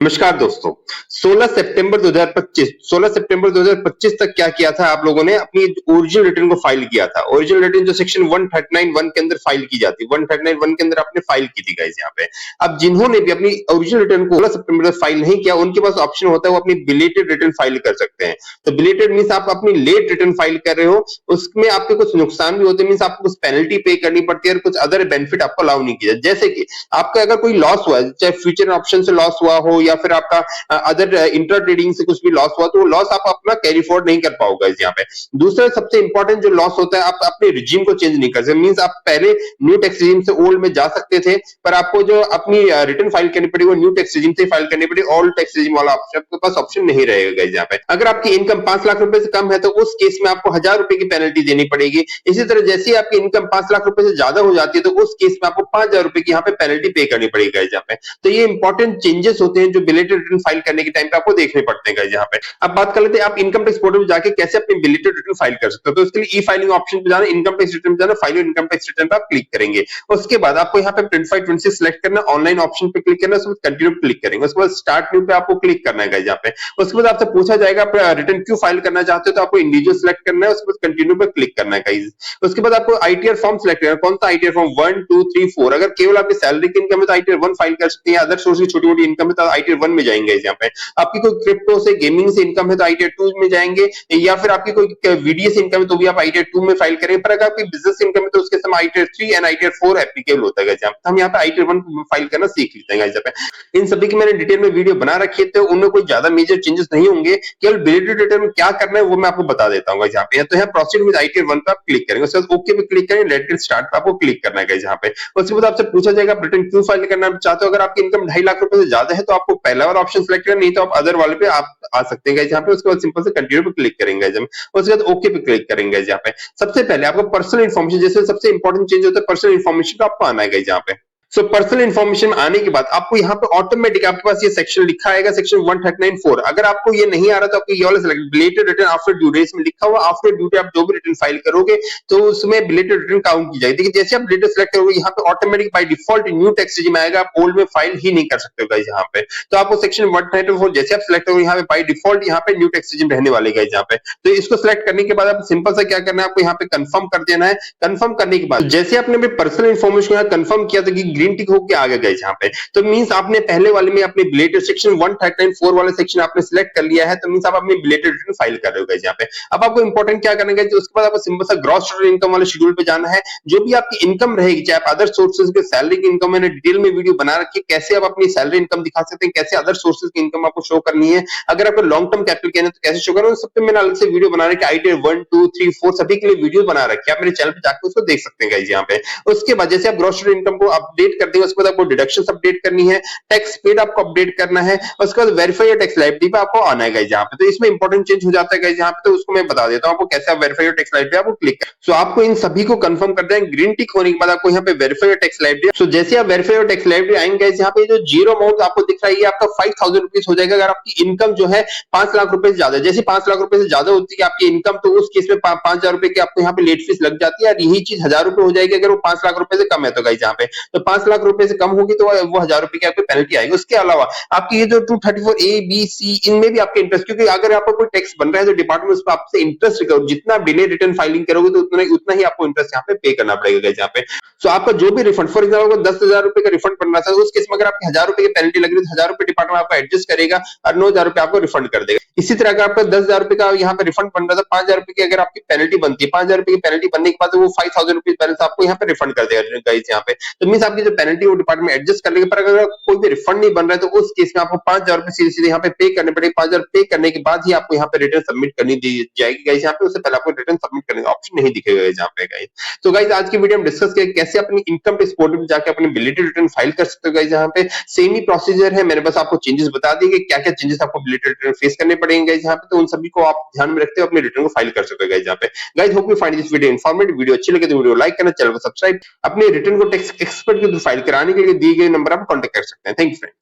नमस्कार दोस्तों। 16 सितंबर 2025 तक क्या किया था आप लोगों ने अपनी ओरिजिनल रिटर्न को फाइल किया था। ओरिजिनल रिटर्न जो सेक्शन 139(1) के अंदर फाइल की जाती है, 139(1) के अंदर आपने फाइल की थी गाइस यहाँ पे। अब जिन्होंने भी अपनी ओरिजिनल रिटर्न को 16 सितंबर तक फाइल नहीं किया, उनके पास ऑप्शन होता है वो अपनी बिलेटेड रिटर्न फाइल कर सकते हैं। तो बिलेटेड मीन्स आप अपनी लेट रिटर्न फाइल कर रहे हो, उसमें आपके कुछ नुकसान भी होते हैं, मीन्स आपको कुछ पेनल्टी पे करनी पड़ती है और कुछ अदर बेनिफिट आपको अलाउ नहीं किया। जैसे कि आपका अगर कोई लॉस हुआ है, चाहे फ्यूचर ऑप्शन से लॉस हुआ हो या फिर आपका अदर इंट्रा ट्रेडिंग से कुछ भी लॉस हुआ, तो वो लॉस आप अपना कैरी फॉरवर्ड नहीं कर पाओगे यहाँ पे। दूसरा सबसे इंपॉर्टेंट जो लॉस होता है, आप अपने रिजीम को चेंज नहीं कर सकते। मींस आप पहले न्यू टैक्स रिजीम से ओल्ड में जा सकते थे, पर आपको जो अपनी रिटर्न फाइल करनी पड़ी वो न्यू टैक्स रिजीम से फाइल करनी पड़ी। ओल्ड टैक्स रिजीम वाला ऑप्शन आपके पास ऑप्शन नहीं रहेगा यहाँ पे। अगर आपकी इनकम 5 लाख रुपए से कम है तो उस केस में आपको 1000 रुपए की पेनल्टी देनी पड़ेगी। इसी तरह जैसे ही आपकी इनकम 5 लाख रुपए से ज्यादा हो जाती है तो उस केस में आपको 5000 रुपए की यहाँ पे पेनल्टी पे करनी पड़ेगी यहाँ पे। तो ये इंपॉर्टेंट चेंजेस होते हैं जो बिलेटेड रिटर्न फाइल करने के टाइम पे आपको देखने पड़ते हैं यहाँ पे। अब बात कर लेते हैं आप इनकम टैक्स पोर्टल में जाके कैसे अपनी बिलेटेड रिटर्न फाइल कर सकते हो। तो इसके लिए ई फाइलिंग ऑप्शन पे जाना, इनकम टैक्स रिटर्न पे जाना, फाइल इनकम टैक्स रिटर्न पे आप क्लिक करेंगे। उसके बाद आपको यहाँ पे 25-26 सिलेक्ट करना, ऑनलाइन ऑप्शन पे क्लिक करना, उसके बाद कंटिन्यू क्लिक करेंगे। उसके बाद स्टार्ट न्यू पे आपको क्लिक करना है यहाँ पे। उसके बाद आपसे पूछा जाएगा आप रिटर्न क्यों फाइल करना चाहते हो, तो आपको इंडिविजुअल सिलेक्ट करना है। उसके बाद कंटिन्यू पे क्लिक करना है गाइस। उसके बाद आपको आईटीआर फॉर्म सिलेक्ट करना है, कौन सा आईटीआर फॉर्म 1 2 3 4। अगर केवल आपकी सैलरी की इनकम है तो आईटीआर 1 फाइल कर सकते हैं, अदर सोर्स की छोटी मोटी इनकम है तो आईटीआर 1 में जाएंगे यहाँ पे। आपकी कोई क्रिप्टो से गेमिंग से इनकम है तो आईटीआर 2 में जाएंगे, या फिर आपकी कोई वीडियो से इनकम है तो भी आप आईटीआर 2 में फाइल करेंगे। पर अगर आपकी बिजनेस इनकम है तो उसके समय आईटीआर 3 एंड आईटीआर 4 एप्लीकेबल होता है। हम यहाँ पे आईटीआर 1 फाइल करना सीख लेते हैं यहाँ पे। इन सभी की मैंने डिटेल में वीडियो बना रखी है, तो उनमें कोई ज्यादा मेजर चेंजेस नहीं होंगे। केवल बिलेटेड रिटर्न में क्या करना है वो मैं आपको बता देता हूँ यहाँ पे। तो यहाँ प्रोसीड विद आईटीआर 1 पे आप क्लिक करेंगे, उसके बाद ओके पे क्लिक करेंगे, लेट गेट स्टार्ट पे आपको क्लिक करना है यहाँ पे। उसके बाद आपसे पूछा जाएगा आप रिटर्न क्यों फाइल करना चाहते हो। अगर आपकी इनकम 2.5 लाख रुपए से ज्यादा है तो आपको पहला वाला ऑप्शन सिलेक्ट करना, नहीं तो आप अदर वाले पे आप आ सकते हैं यहाँ पे। उसके बाद सिंपल से कंटिन्यू पे क्लिक करेंगे, उसके बाद ओके पे क्लिक करेंगे यहाँ पे। सबसे पहले आपको पर्सनल इन्फॉर्मेशन, जैसे सबसे इंपॉर्टेंट चेंज होता है पर्सनल इन्फॉर्मेशन का आपको आना है यहाँ पे। सो पर्सनल इन्फॉर्मेशन आने के बाद आपको यहाँ पे ऑटोमेटिक आपके पास ये सेक्शन लिखा आएगा, सेक्शन 139(4). अगर आपको ये नहीं आ रहा तो आपको ये वाला select, belated return after due date में लिखा हुआ, आफ्टर ड्यू डेट आप जो भी रिटर्न फाइल करोगे तो उसमें बिलेटेड रिटर्न काउंट की जाएगी। देखिए जैसे आप बिलेटेड सेलेक्ट करोगे यहाँ पे automatic by default new tax regime आएगा, आप ओल्ड में फाइल ही नहीं कर सकते हो यहाँ पे। तो आपको सेक्शन 194 जैसे आप सिलेक्ट करोगे यहाँ पे बाय डिफॉल्ट यहाँ पे न्यू टैक्स रिजीम रहने वाले यहाँ पे। तो इसको सिलेक्ट करने के बाद आप सिंपल सा क्या करना है, आपको यहाँ पे कंफर्म कर देना है। कंफर्म करने के बाद जैसे आपने पर्सनल इन्फॉर्मेशन यहाँ कंफर्म किया था कि ग्रीन टिक होकर आ गए यहाँ पे, तो मींस आपने पहले वाले में अपने बिलेटेड सेक्शन 139(4) वाले सेक्शन आपने सिलेक्ट कर लिया है, तो मींस आप अपनी बिलेटेड रिटर्न फाइल कर रहे हो यहाँ पे। अब आपको इंपॉर्टेंट क्या करना है, उसके बाद आपको सिंपल सा ग्रॉस टोटल इनकम वाले शेड्यूल पे जाना है। जो भी आपकी इनकम रहेगी, चाहे आप अदर सोर्सेज के सैलरी की इनकम, मैंने डिटेल में वीडियो बना रखी है कैसे आप अपनी सैलरी इनकम दिखा सकते हैं, कैसे अदर सोर्सेज की इनकम आपको शो करनी है। अगर आपको लॉन्ग टर्म कैपिटल कहना है तो कैसे शो करना है, सब पे मैंने अलग से वीडियो बना रखी है। आईटीआर 1 2 3 4 सभी के लिए वीडियो बना रखी है, आप मेरे चैनल पे जाकर उसको देख सकते हैं गाइस यहाँ पे। उसके बाद जैसे आप ग्रॉस टोटल इनकम को अपडेट कर देंगे, उसके बाद आपको डिडक्शन अपडेट करनी है, टैक्स पेड आपको अपडेट करना है, उसके बाद वेरीफाई योर टैक्स लायबिलिटी पे आपको आना है यहाँ पे। तो इसमें इंपॉर्टेंट चेंज हो जाता है यहाँ पे, तो उसको मैं बता देता हूँ आपको कैसे आप वेरीफाई योर टैक्स लायबिलिटी आपको क्लिक करें। सो आपको इन सभी को कंफर्म कर दें, ग्रीन टिक होने के बाद आपको यहाँ पे वेरीफाई योर टैक्स लायबिलिटी। सो जैसे आप वेरीफाई योर टैक्स लायबिलिटी आएंगे यहाँ पे, जो जीरो अमाउंट आपको दिख रहा है आपका 5000 रुपीज हो जाएगा। अगर आपकी इनकम जो है 5 लाख रुपए से ज्यादा, जैसे 5 लाख रुपए से ज्यादा होती है आपकी इनकम, तो उस केस में 5000 रुपए की आपको यहाँ पे लेट फीस लग जाती है, और यही चीज 1000 रुपए हो जाएगी अगर वो 5 लाख रुपए से कम है। तो गाइस यहाँ पे तो 5 लाख रुपए से कम होगी तो वो 1000 रुपए की आपको पेनल्टी आएगी। उसके अलावा आपकी ये जो 234A B C इनमें भी आपके इंटरेस्ट, क्योंकि अगर आपका कोई टैक्स बन रहा है तो डिपार्टमेंट उस पर आपसे इंटरेस्ट करो, जितना डिले रिटर्न फाइलिंग करोगे तो उतना ही आपको इंटरेस्ट यहाँ पे पे करना पड़ेगा यहाँ पे। सो आपका जो भी रिफंड, फॉर एग्जाम्पल 10,000 रुपए का रिफंड बन रहा था, उस केस में अगर आपकी 1000 रुपए की पेनल्टी लग रही है तो 1000 रुपए डिपार्टमेंट आपको एडजस्ट करेगा और 9000 रुपए आपको रिफंड कर देगा। इसी तरह अगर आपका 10,000 रुपए का यहाँ पे रिफंड बन रहा था, 5000 रुपए की अगर आपकी पेनल्टी बनती है, 5000 रुपए की पेनल्टी बनने के बाद वो 5000 रुपीज बैलेंस आपको यहाँ पे रिफंड कर देगा गाइस यहाँ पे। तो मींस आपकी जो पेनल्टी वो डिपार्टमेंट एडजस्ट कर लेगा। पर अगर कोई भी रिफंड नहीं बन रहा है तो उस केस में आपको 5000 रुपए सीधे सीधे यहाँ पे पे करने पड़ेगा। 5000 पे करने के बाद ही आपको यहाँ पे रिटर्न सबमिट करनी दी जाएगी गाइस यहाँ पे, उससे पहले आपको रिटर्न सबमिट करने का ऑप्शन नहीं दिखेगा यहाँ पे गाइस। तो गाइस आज की वीडियो में डिस्कस किया कैसे अपनी इनकम टैक्स पोर्टल में जाकर अपनी बिलेटेड रिटर्न फाइल कर सकते हो गाइस। यहाँ पे सेम ही प्रोसीजर है, मैंने बस आपको चेंजेस बता दिए कि क्या क्या चेंजेस आपको बिलेटेड रिटर्न फेस करने पड़ेंगे गाइस यहाँ पे। तो उन सभी को आप ध्यान में रखते हो अपने रिटर्न को फाइल कर सकते हो गाइस यहाँ पे। Guys hope you find this video informative. Video अच्छी लगे तो वीडियो लाइक करना, चैनल को सब्सक्राइब, अपने रिटर्न को टैक्स एक्सपर्ट के थ्रू फाइल कराने के लिए दिए गए नंबर आप कांटेक्ट कर सकते हैं। Thank you friends.